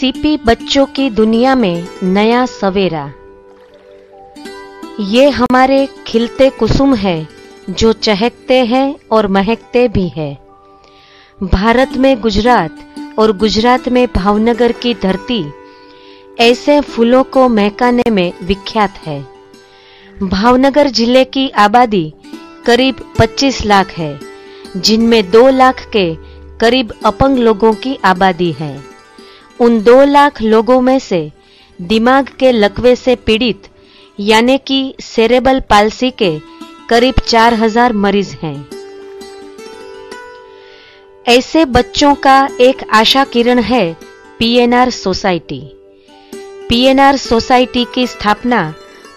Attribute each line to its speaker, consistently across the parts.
Speaker 1: CP बच्चों की दुनिया में नया सवेरा। ये हमारे खिलते कुसुम है जो चहकते हैं और महकते भी है। भारत में गुजरात और गुजरात में भावनगर की धरती ऐसे फूलों को महकाने में विख्यात है। भावनगर जिले की आबादी करीब 25 लाख है, जिनमें 2 लाख के करीब अपंग लोगों की आबादी है। उन 2 लाख लोगों में से दिमाग के लकवे से पीड़ित यानी कि सेरेबल पाल्सी के करीब 4000 मरीज हैं। ऐसे बच्चों का एक आशा किरण है पीएनआर सोसाइटी। पीएनआर सोसाइटी की स्थापना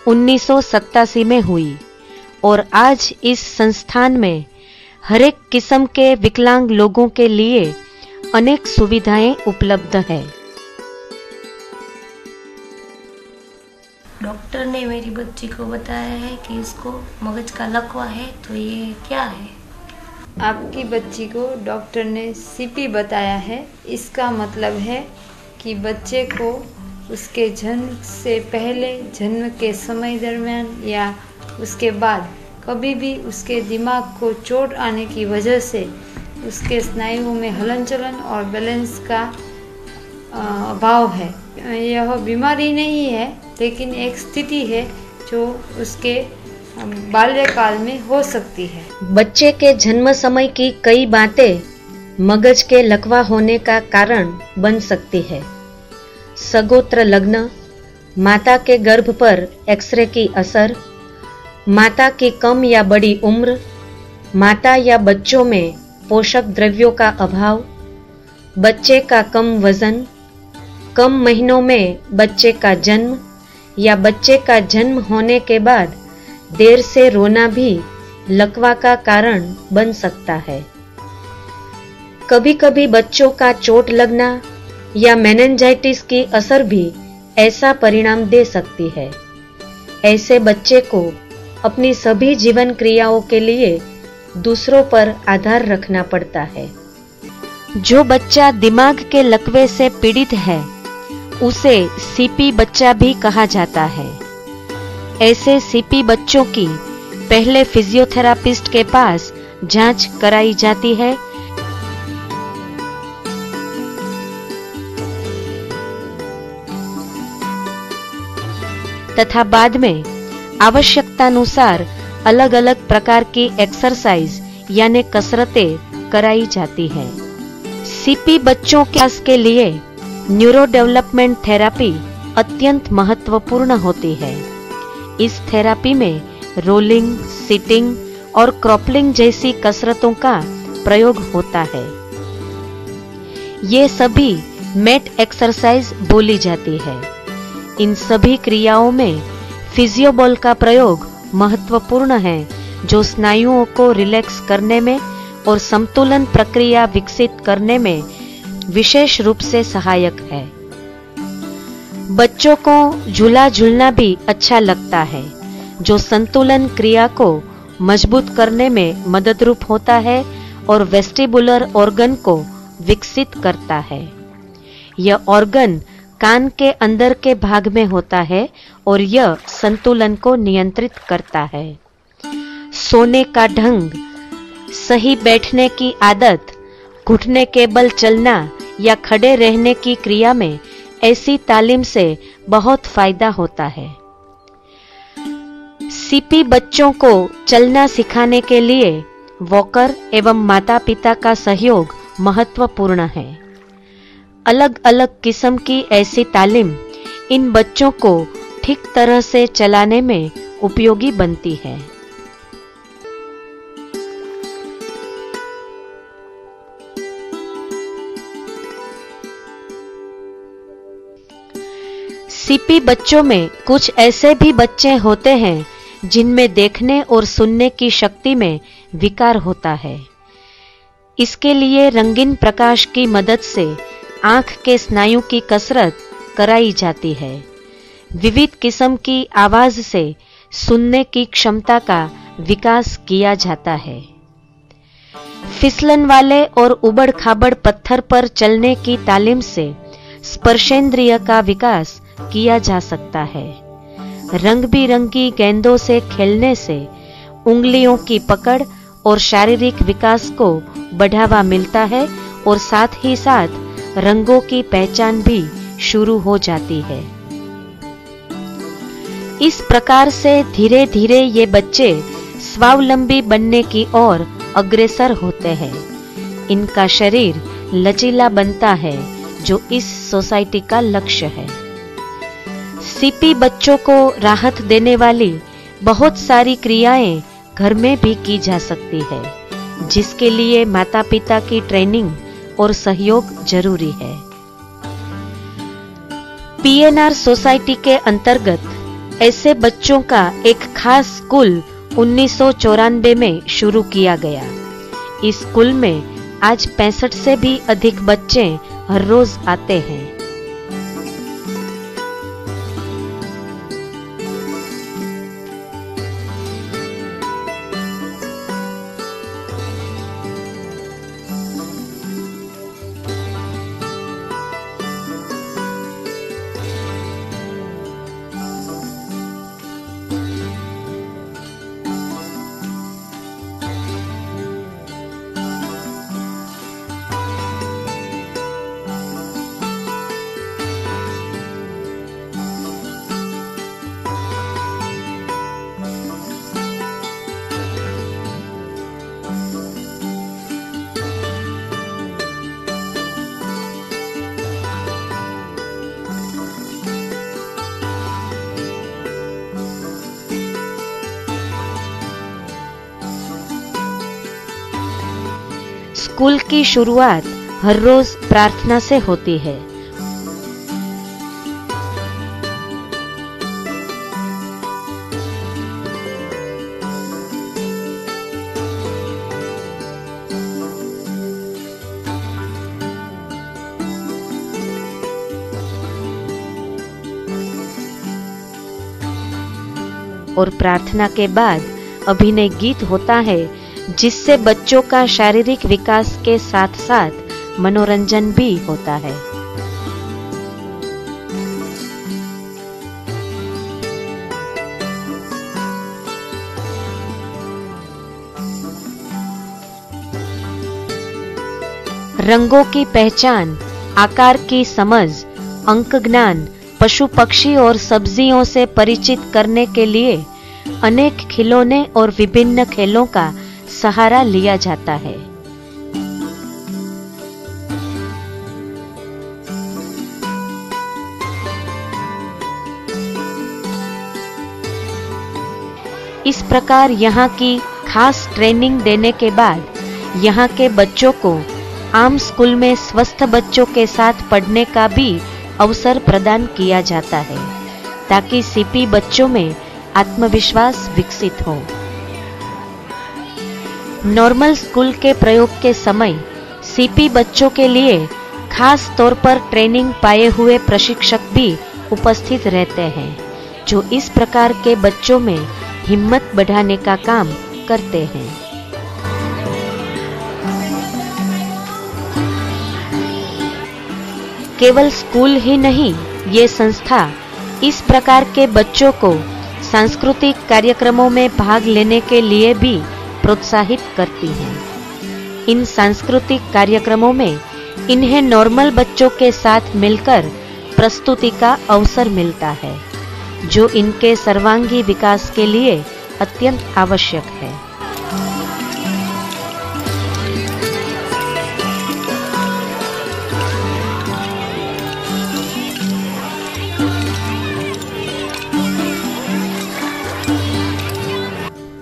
Speaker 1: 1987 में हुई और आज इस संस्थान में हर एक किस्म के विकलांग लोगों के लिए अनेक सुविधाएं उपलब्ध है।
Speaker 2: डॉक्टर ने मेरी बच्ची को बताया है कि इसको मगज का लकवा है, तो ये क्या है?
Speaker 3: आपकी बच्ची को डॉक्टर ने सीपी बताया है। इसका मतलब है कि बच्चे को उसके जन्म से पहले, जन्म के समय दरमियान या उसके बाद कभी भी उसके दिमाग को चोट आने की वजह से उसके स्नायुओं में हलन चलन और बैलेंस का अभाव है। यह बीमारी नहीं है, लेकिन एक स्थिति है जो उसके बाल्यकाल में हो सकती है।
Speaker 1: बच्चे के जन्म समय की कई बातें मगज के लकवा होने का कारण बन सकती है। सगोत्र लग्न, माता के गर्भ पर एक्सरे की असर, माता की कम या बड़ी उम्र, माता या बच्चों में पोषक द्रव्यों का अभाव, बच्चे का कम वजन, कम महीनों में बच्चे का जन्म या बच्चे का जन्म होने के बाद देर से रोना भी लकवा का कारण बन सकता है। कभी कभी बच्चों का चोट लगना या मेनिंजाइटिस की असर भी ऐसा परिणाम दे सकती है। ऐसे बच्चे को अपनी सभी जीवन क्रियाओं के लिए दूसरों पर आधार रखना पड़ता है। जो बच्चा दिमाग के लकवे से पीड़ित है उसे सीपी बच्चा भी कहा जाता है। ऐसे सीपी बच्चों की पहले फिजियोथेरापिस्ट के पास जांच कराई जाती है तथा बाद में आवश्यकतानुसार अलग अलग प्रकार की एक्सरसाइज यानी कसरतें कराई जाती है। सीपी बच्चों के लिए न्यूरो डेवलपमेंट थेरेपी अत्यंत महत्वपूर्ण होती है। इस थेरेपी में रोलिंग, सिटिंग और क्रॉपलिंग जैसी कसरतों का प्रयोग होता है। ये सभी मैट एक्सरसाइज बोली जाती है। इन सभी क्रियाओं में फिजियोबॉल का प्रयोग महत्वपूर्ण है, जो स्नायुओं को रिलैक्स करने में और संतुलन प्रक्रिया विकसित करने में विशेष रूप से सहायक है। बच्चों को झूला झूलना भी अच्छा लगता है, जो संतुलन क्रिया को मजबूत करने में मददरूप होता है और वेस्टिबुलर ऑर्गन को विकसित करता है। यह ऑर्गन कान के अंदर के भाग में होता है और यह संतुलन को नियंत्रित करता है। सोने का ढंग, सही बैठने की आदत, घुटने के बल चलना या खड़े रहने की क्रिया में ऐसी तालीम से बहुत फायदा होता है। सीपी बच्चों को चलना सिखाने के लिए वॉकर एवं माता पिता का सहयोग महत्वपूर्ण है। अलग अलग किस्म की ऐसी तालीम इन बच्चों को ठीक तरह से चलाने में उपयोगी बनती है। सीपी बच्चों में कुछ ऐसे भी बच्चे होते हैं जिनमें देखने और सुनने की शक्ति में विकार होता है। इसके लिए रंगीन प्रकाश की मदद से आंख के स्नायु की कसरत कराई जाती है। विविध किस्म की आवाज से सुनने की क्षमता का विकास किया जाता है। फिसलन वाले और उबड़ खाबड़ पत्थर पर चलने की तालीम से स्पर्शेंद्रिय का विकास किया जा सकता है। रंग बिरंगी गेंदों से खेलने से उंगलियों की पकड़ और शारीरिक विकास को बढ़ावा मिलता है और साथ ही साथ रंगों की पहचान भी शुरू हो जाती है। इस प्रकार से धीरे धीरे ये बच्चे स्वावलंबी बनने की ओर अग्रसर होते हैं। इनका शरीर लचीला बनता है, जो इस सोसाइटी का लक्ष्य है। सीपी बच्चों को राहत देने वाली बहुत सारी क्रियाएं घर में भी की जा सकती है, जिसके लिए माता पिता की ट्रेनिंग और सहयोग जरूरी है। पीएनआर सोसाइटी के अंतर्गत ऐसे बच्चों का एक खास स्कूल 1994 में शुरू किया गया। इस स्कूल में आज 65 से भी अधिक बच्चे हर रोज आते हैं। स्कूल की शुरुआत हर रोज प्रार्थना से होती है। और प्रार्थना के बाद अभिनय गीत होता है, जिससे बच्चों का शारीरिक विकास के साथ साथ मनोरंजन भी होता है। रंगों की पहचान, आकार की समझ, अंक ज्ञान, पशु पक्षी और सब्जियों से परिचित करने के लिए अनेक खिलौने और विभिन्न खेलों का सहारा लिया जाता है। इस प्रकार यहाँ की खास ट्रेनिंग देने के बाद यहाँ के बच्चों को आम स्कूल में स्वस्थ बच्चों के साथ पढ़ने का भी अवसर प्रदान किया जाता है, ताकि सीपी बच्चों में आत्मविश्वास विकसित हो। नॉर्मल स्कूल के प्रयोग के समय सीपी बच्चों के लिए खास तौर पर ट्रेनिंग पाए हुए प्रशिक्षक भी उपस्थित रहते हैं, जो इस प्रकार के बच्चों में हिम्मत बढ़ाने का काम करते हैं। केवल स्कूल ही नहीं, ये संस्था इस प्रकार के बच्चों को सांस्कृतिक कार्यक्रमों में भाग लेने के लिए भी प्रोत्साहित करती हैं। इन सांस्कृतिक कार्यक्रमों में इन्हें नॉर्मल बच्चों के साथ मिलकर प्रस्तुति का अवसर मिलता है, जो इनके सर्वांगी विकास के लिए अत्यंत आवश्यक है।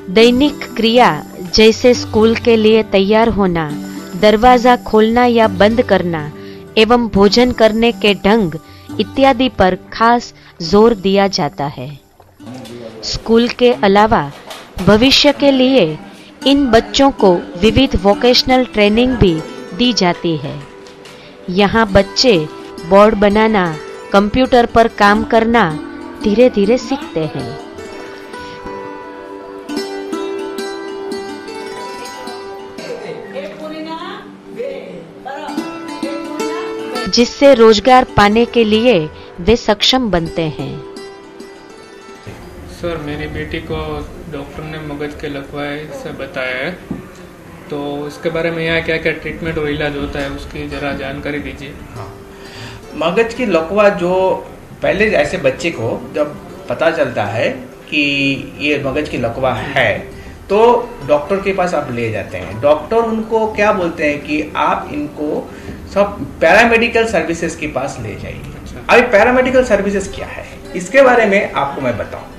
Speaker 1: दैनिक क्रिया जैसे स्कूल के लिए तैयार होना, दरवाजा खोलना या बंद करना एवं भोजन करने के ढंग इत्यादि पर खास जोर दिया जाता है। स्कूल के अलावा भविष्य के लिए इन बच्चों को विविध वोकेशनल ट्रेनिंग भी दी जाती है। यहाँ बच्चे बोर्ड बनाना, कंप्यूटर पर काम करना धीरे धीरे सीखते हैं। जिससे रोजगार पाने के लिए वे सक्षम बनते हैं।
Speaker 4: सर, मेरी बेटी को डॉक्टर ने मगज के लकवे से बताया है, तो उसके बारे में यहाँ क्या क्या ट्रीटमेंट और इलाज होता है उसकी जरा जानकारी दीजिए।
Speaker 5: हाँ, मगज की लकवा जो पहले ऐसे बच्चे को जब पता चलता है कि ये मगज की लकवा है तो डॉक्टर के पास आप ले जाते हैं। डॉक्टर उनको क्या बोलते हैं कि आप इनको सब पैरामेडिकल सर्विसेज के पास ले जाइए। अभी पैरामेडिकल सर्विसेज क्या है इसके बारे में आपको मैं बताऊं।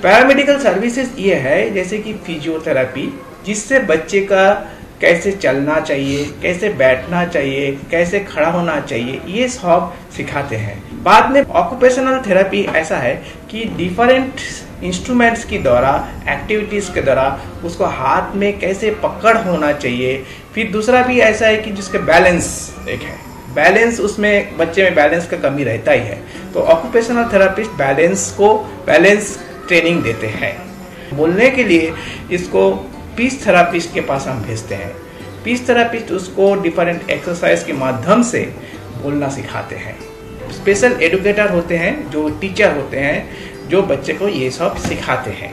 Speaker 5: पैरामेडिकल सर्विसेज ये है जैसे कि फिजियोथेरेपी, जिससे बच्चे का कैसे चलना चाहिए, कैसे बैठना चाहिए, कैसे खड़ा होना चाहिए, ये सब सिखाते हैं। बाद में ऑक्यूपेशनल थेरेपी ऐसा है कि डिफरेंट इंस्ट्रूमेंट्स के द्वारा, एक्टिविटीज के द्वारा उसको हाथ में कैसे पकड़ होना चाहिए। फिर दूसरा भी ऐसा है कि जिसके बैलेंस एक है, बैलेंस उसमें बच्चे में बैलेंस का कमी रहता ही है, तो ऑक्यूपेशनल थेरेपिस्ट बैलेंस ट्रेनिंग देते हैं। बोलने के लिए इसको स्पीच थेरापिस्ट के पास हम भेजते हैं। स्पीच थेरापिस्ट उसको डिफरेंट एक्सरसाइज के माध्यम से बोलना सिखाते हैं। स्पेशल एडुकेटर होते हैं, जो टीचर होते हैं, जो बच्चे को ये सब सिखाते हैं।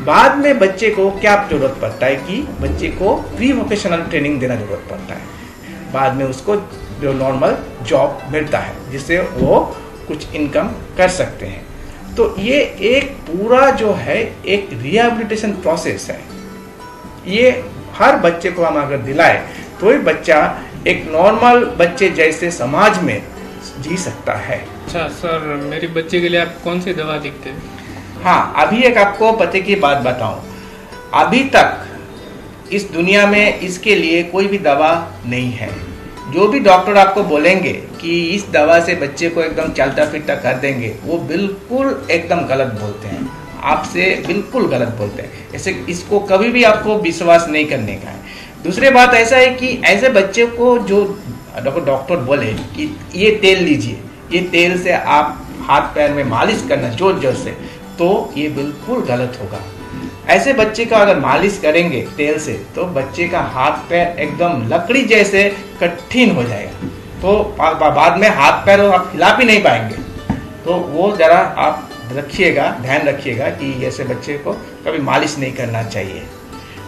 Speaker 5: बाद में बच्चे को क्या जरूरत पड़ता है कि बच्चे को प्री वोकेशनल ट्रेनिंग देना जरूरत पड़ता है। बाद में उसको जो नॉर्मल जॉब मिलता है जिससे वो कुछ इनकम कर सकते हैं। तो ये एक पूरा जो है एक रिहेबिलिटेशन प्रोसेस है। ये हर बच्चे को हम अगर दिलाए तो ही बच्चा एक नॉर्मल बच्चे जैसे समाज में जी सकता है।
Speaker 4: अच्छा सर, मेरी बच्चे के लिए आप कौन सी दवा लिखते हैं?
Speaker 5: हाँ, अभी एक आपको पते की बात बताऊं, अभी तक इस दुनिया में इसके लिए कोई भी दवा नहीं है। जो भी डॉक्टर आपको बोलेंगे कि इस दवा से बच्चे को एकदम चलता फिरता कर देंगे, वो बिल्कुल एकदम गलत बोलते हैं, आपसे बिल्कुल गलत बोलते हैं। ऐसे इसको कभी भी आपको विश्वास नहीं करने का है। दूसरी बात ऐसा है कि ऐसे बच्चे को जो डॉक्टर बोले कि ये तेल लीजिए, ये तेल से आप हाथ पैर में मालिश करना जोर जोर से, तो ये बिल्कुल गलत होगा। ऐसे बच्चे का अगर मालिश करेंगे तेल से तो बच्चे का हाथ पैर एकदम लकड़ी जैसे कठिन हो जाएगा, तो बाद में हाथ पैर आप हिला भी नहीं पाएंगे। तो वो जरा आप रखिएगा, ध्यान रखिएगा कि ऐसे बच्चे को कभी मालिश नहीं करना चाहिए।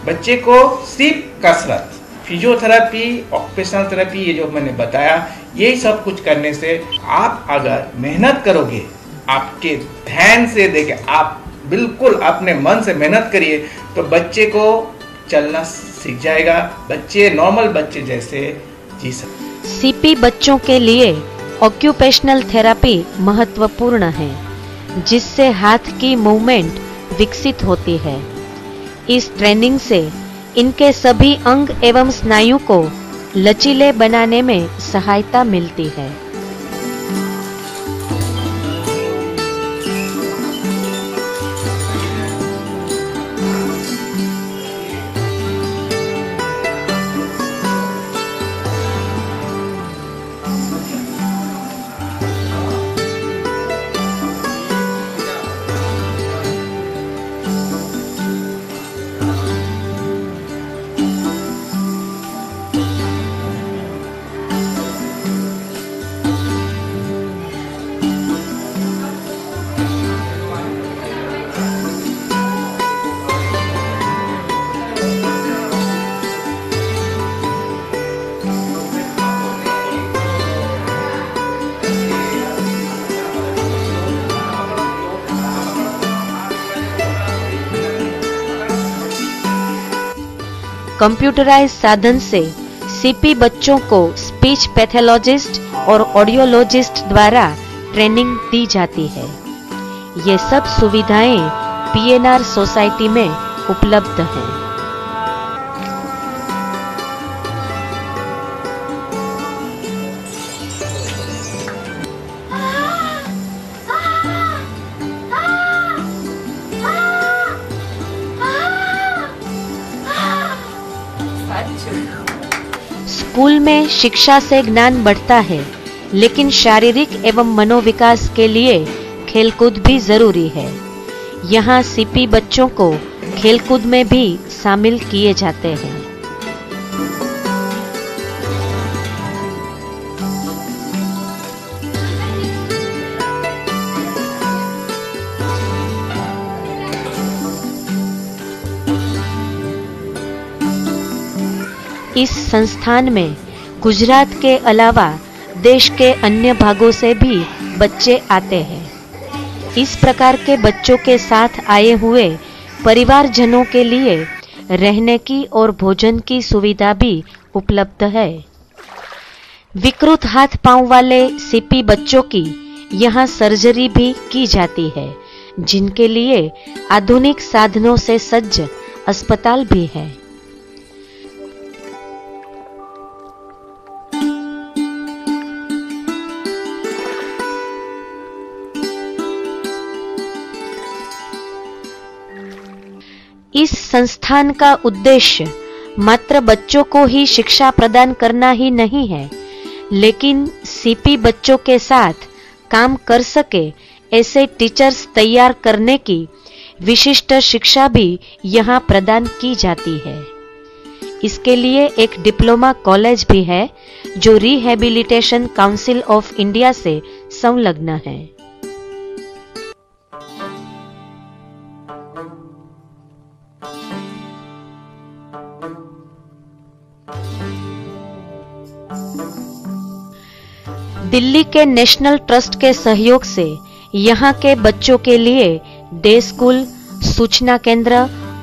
Speaker 5: बच्चे को सिर्फ कसरत, फिजियोथेरेपी, ऑक्यूपेशनल थेरेपी, ये जो मैंने बताया, यही सब कुछ करने से आप अगर मेहनत करोगे, आपके ध्यान से देखे, आप बिल्कुल अपने मन से मेहनत करिए तो बच्चे को चलना सीख जाएगा, बच्चे नॉर्मल बच्चे जैसे जी सकते।
Speaker 1: सीपी बच्चों के लिए ऑक्यूपेशनल थेरेपी महत्वपूर्ण है, जिससे हाथ की मूवमेंट विकसित होती है। इस ट्रेनिंग से इनके सभी अंग एवं स्नायु को लचीले बनाने में सहायता मिलती है। कंप्यूटराइज साधन से सीपी बच्चों को स्पीच पैथोलॉजिस्ट और ऑडियोलॉजिस्ट द्वारा ट्रेनिंग दी जाती है। ये सब सुविधाएं पीएनआर सोसाइटी में उपलब्ध हैं। स्कूल में शिक्षा से ज्ञान बढ़ता है, लेकिन शारीरिक एवं मनोविकास के लिए खेलकूद भी जरूरी है। यहाँ सीपी बच्चों को खेलकूद में भी शामिल किए जाते हैं। इस संस्थान में गुजरात के अलावा देश के अन्य भागों से भी बच्चे आते हैं। इस प्रकार के बच्चों के साथ आए हुए परिवारजनों के लिए रहने की और भोजन की सुविधा भी उपलब्ध है। विकृत हाथ पांव वाले सीपी बच्चों की यहाँ सर्जरी भी की जाती है, जिनके लिए आधुनिक साधनों से सज्ज अस्पताल भी है। इस संस्थान का उद्देश्य मात्र बच्चों को ही शिक्षा प्रदान करना ही नहीं है, लेकिन सीपी बच्चों के साथ काम कर सके ऐसे टीचर्स तैयार करने की विशिष्ट शिक्षा भी यहाँ प्रदान की जाती है। इसके लिए एक डिप्लोमा कॉलेज भी है जो रिहेबिलिटेशन काउंसिल ऑफ इंडिया से संलग्न है। दिल्ली के नेशनल ट्रस्ट के सहयोग से यहाँ के बच्चों के लिए डे स्कूल, सूचना केंद्र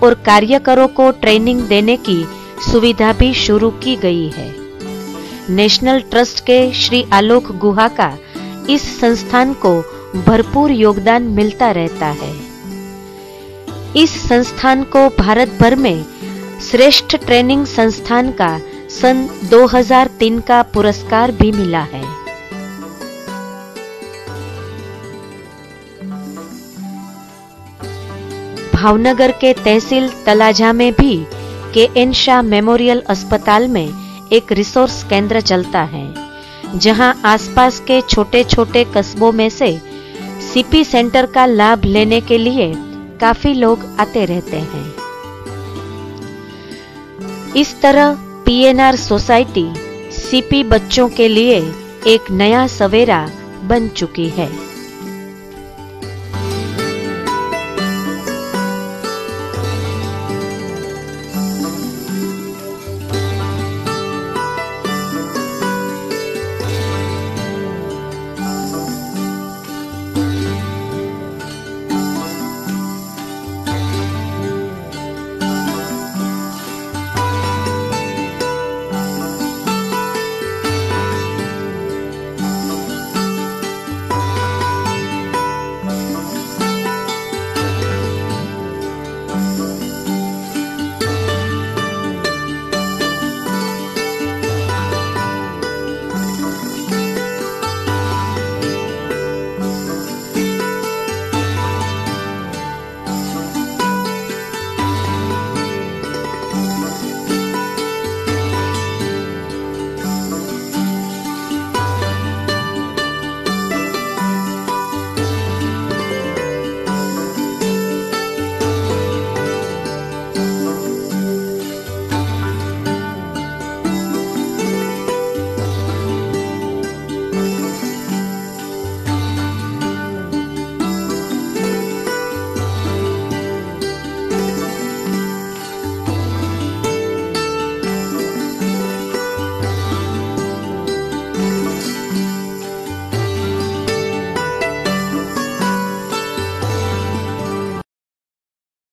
Speaker 1: और कार्यकरों को ट्रेनिंग देने की सुविधा भी शुरू की गई है। नेशनल ट्रस्ट के श्री आलोक गुहा का इस संस्थान को भरपूर योगदान मिलता रहता है। इस संस्थान को भारत भर में श्रेष्ठ ट्रेनिंग संस्थान का सन 2003 का पुरस्कार भी मिला है। भावनगर के तहसील तलाजा में भी के.एन. शाह मेमोरियल अस्पताल में एक रिसोर्स केंद्र चलता है, जहां आसपास के छोटे छोटे कस्बों में से सीपी सेंटर का लाभ लेने के लिए काफी लोग आते रहते हैं। इस तरह पीएनआर सोसाइटी सीपी बच्चों के लिए एक नया सवेरा बन चुकी है।